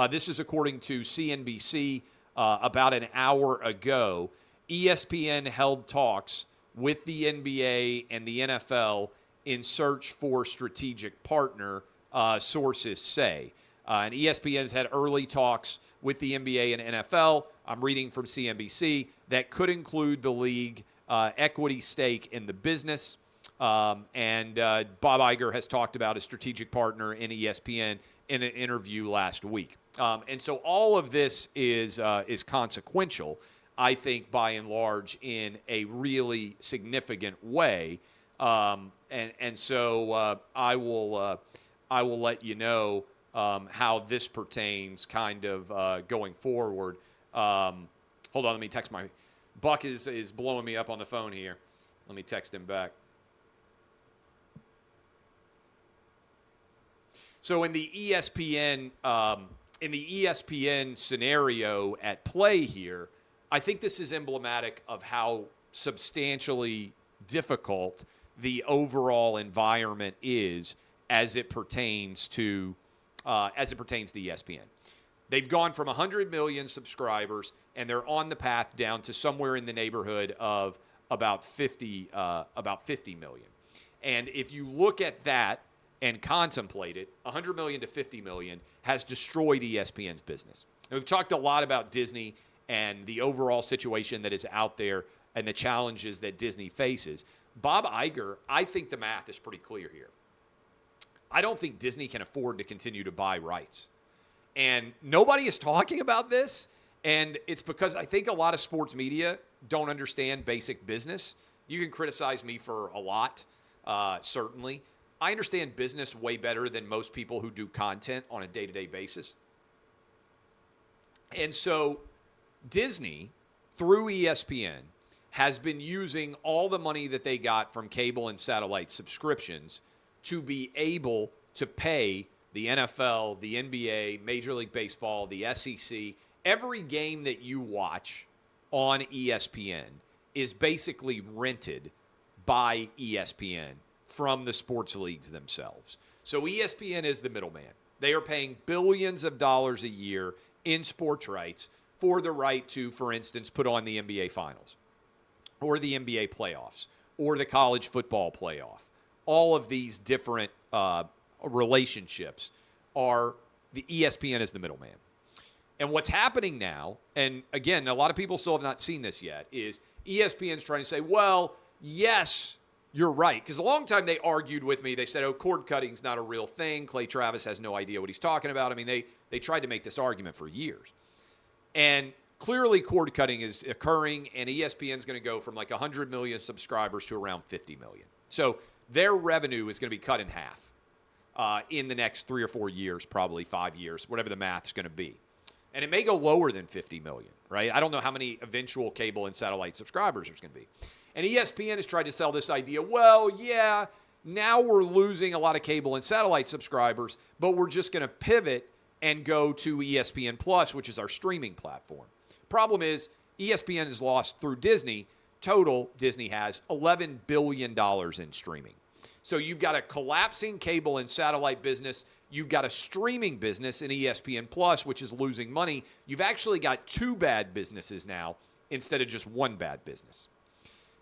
This is according to CNBC about an hour ago. ESPN held talks with the NBA and the NFL in search for strategic partner, sources say. And ESPN's had early talks with the NBA and NFL. I'm reading from CNBC that could include the league equity stake in the business. And Bob Iger has talked about a strategic partner in ESPN in an interview last week. And so all of this is consequential, I think, by and large, in a really significant way. And so I will let you know how this pertains kind of going forward. Hold on, let me text my – Buck is blowing me up on the phone here. Let me text him back. So in the ESPN scenario at play here, I think this is emblematic of how substantially difficult the overall environment is as it pertains to ESPN. They've gone from 100 million subscribers, and they're on the path down to somewhere in the neighborhood of about 50 million. And if you look at that and contemplate it, 100 million to 50 million has destroyed ESPN's business. And we've talked a lot about Disney and the overall situation that is out there and the challenges that Disney faces. Bob Iger, I think the math is pretty clear here. I don't think Disney can afford to continue to buy rights. And nobody is talking about this, and it's because I think a lot of sports media don't understand basic business. You can criticize me for a lot, certainly. I understand business way better than most people who do content on a day-to-day basis. And so Disney, through ESPN, has been using all the money that they got from cable and satellite subscriptions to be able to pay the NFL, the NBA, Major League Baseball, the SEC. Every game that you watch on ESPN is basically rented by ESPN from the sports leagues themselves. So ESPN is the middleman. They are paying billions of dollars a year in sports rights for the right to, for instance, put on the NBA Finals or the NBA playoffs or the college football playoff. All of these different relationships are the ESPN is the middleman. And what's happening now, and again, a lot of people still have not seen this yet, is ESPN's trying to say, well, yes, you're right. Because a long time they argued with me. They said, oh, cord cutting's not a real thing. Clay Travis has no idea what he's talking about. I mean, they tried to make this argument for years. And clearly cord cutting is occurring, and ESPN's going to go from like 100 million subscribers to around 50 million. So their revenue is going to be cut in half in the next 3 or 4 years, probably 5 years, whatever the math's going to be. And it may go lower than 50 million, right? I don't know how many eventual cable and satellite subscribers there's going to be. And ESPN has tried to sell this idea, well, yeah, now we're losing a lot of cable and satellite subscribers, but we're just going to pivot and go to ESPN Plus, which is our streaming platform. Problem is, ESPN has lost through Disney, total Disney has $11 billion in streaming. So you've got a collapsing cable and satellite business. You've got a streaming business in ESPN Plus, which is losing money. You've actually got two bad businesses now instead of just one bad business.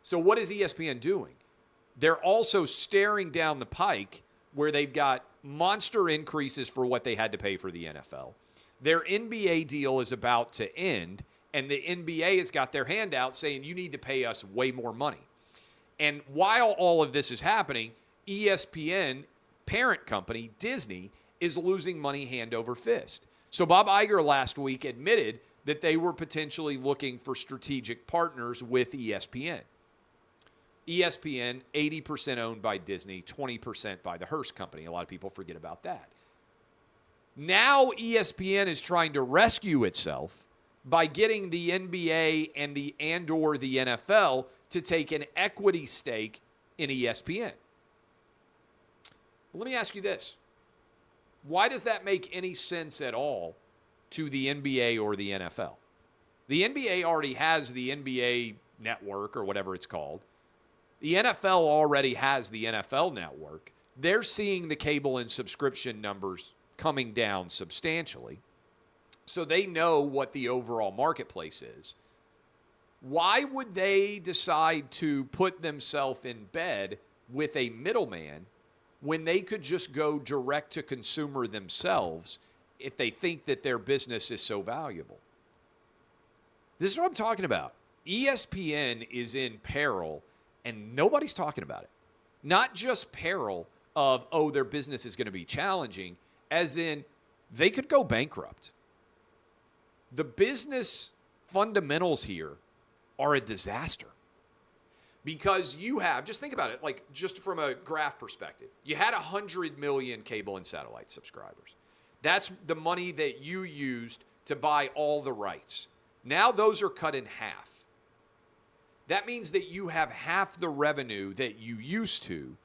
So what is ESPN doing? They're also staring down the pike where they've got monster increases for what they had to pay for the NFL. Their NBA deal is about to end, and the NBA has got their hand out saying, you need to pay us way more money. And while all of this is happening, ESPN, parent company, Disney, is losing money hand over fist. So Bob Iger last week admitted that they were potentially looking for strategic partners with ESPN. ESPN, 80% owned by Disney, 20% by the Hearst Company. A lot of people forget about that. Now ESPN is trying to rescue itself by getting the NBA and/or the NFL to take an equity stake in ESPN. Let me ask you this. Why does that make any sense at all to the NBA or the NFL? The NBA already has the NBA network or whatever it's called. The NFL already has the NFL network. They're seeing the cable and subscription numbers coming down substantially. So they know what the overall marketplace is. Why would they decide to put themselves in bed with a middleman when they could just go direct to consumer themselves if they think that their business is so valuable? This is what I'm talking about. ESPN is in peril, and nobody's talking about it. Not just peril of, oh, their business is going to be challenging, as in they could go bankrupt. The business fundamentals here are a disaster. Because you have, just think about it, like just from a graph perspective, you had 100 million cable and satellite subscribers. That's the money that you used to buy all the rights. Now those are cut in half. That means that you have half the revenue that you used to,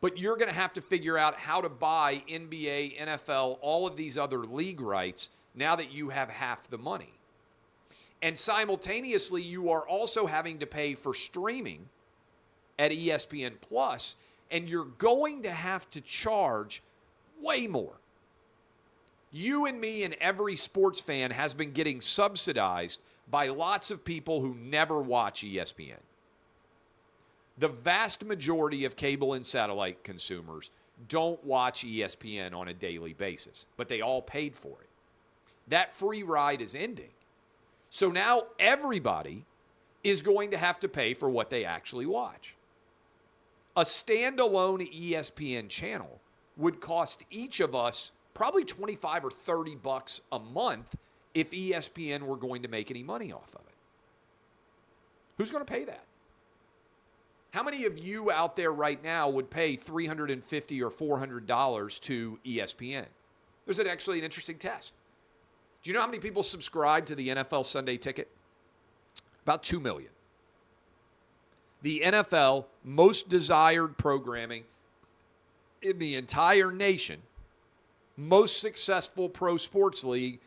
but you're going to have to figure out how to buy NBA, NFL, all of these other league rights now that you have half the money. And simultaneously, you are also having to pay for streaming at ESPN Plus, and you're going to have to charge way more. You and me and every sports fan has been getting subsidized by lots of people who never watch ESPN. The vast majority of cable and satellite consumers don't watch ESPN on a daily basis, but they all paid for it. That free ride is ending. So now everybody is going to have to pay for what they actually watch. A standalone ESPN channel would cost each of us probably $25 or $30 a month if ESPN were going to make any money off of it. Who's going to pay that? How many of you out there right now would pay $350 or $400 to ESPN? There's actually an interesting test. Do you know how many people subscribe to the NFL Sunday Ticket? About 2 million. The NFL, most desired programming in the entire nation, most successful pro sports league,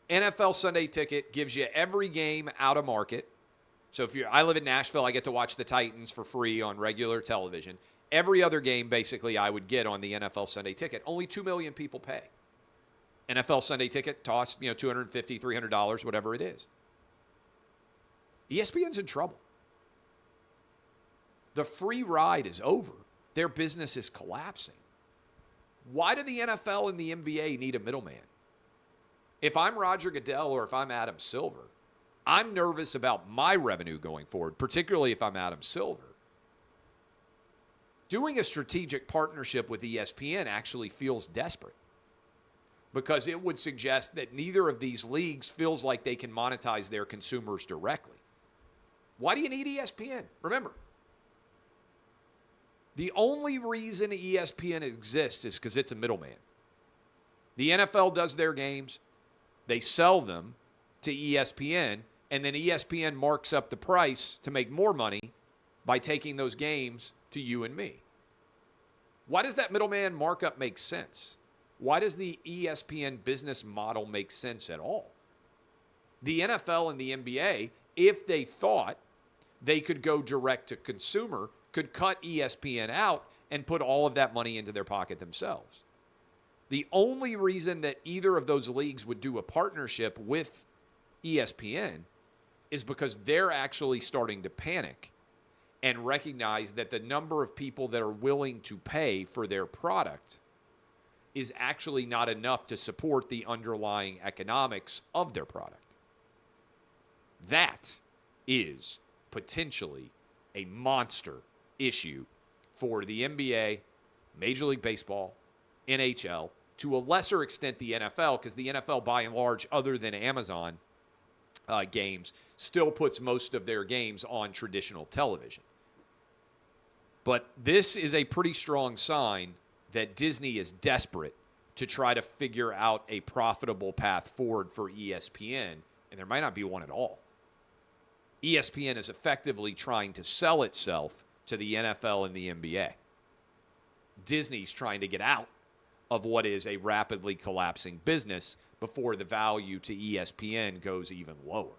NFL Sunday Ticket gives you every game out of market. So I live in Nashville, I get to watch the Titans for free on regular television. Every other game, basically, I would get on the NFL Sunday Ticket. Only 2 million people pay. NFL Sunday Ticket costs, $250, $300, whatever it is. ESPN's in trouble. The free ride is over. Their business is collapsing. Why do the NFL and the NBA need a middleman? If I'm Roger Goodell or if I'm Adam Silver, I'm nervous about my revenue going forward, particularly if I'm Adam Silver. Doing a strategic partnership with ESPN actually feels desperate because it would suggest that neither of these leagues feels like they can monetize their consumers directly. Why do you need ESPN? Remember, the only reason ESPN exists is because it's a middleman. The NFL does their games. They sell them to ESPN, and then ESPN marks up the price to make more money by taking those games to you and me. Why does that middleman markup make sense? Why does the ESPN business model make sense at all? The NFL and the NBA, if they thought they could go direct to consumer, could cut ESPN out and put all of that money into their pocket themselves. The only reason that either of those leagues would do a partnership with ESPN is because they're actually starting to panic and recognize that the number of people that are willing to pay for their product is actually not enough to support the underlying economics of their product. That is potentially a monster issue for the NBA, Major League Baseball, NHL, to a lesser extent the NFL, because the NFL, by and large, other than Amazon games, still puts most of their games on traditional television. But this is a pretty strong sign that Disney is desperate to try to figure out a profitable path forward for ESPN, and there might not be one at all. ESPN is effectively trying to sell itself to the NFL and the NBA. Disney's trying to get out of what is a rapidly collapsing business before the value to ESPN goes even lower.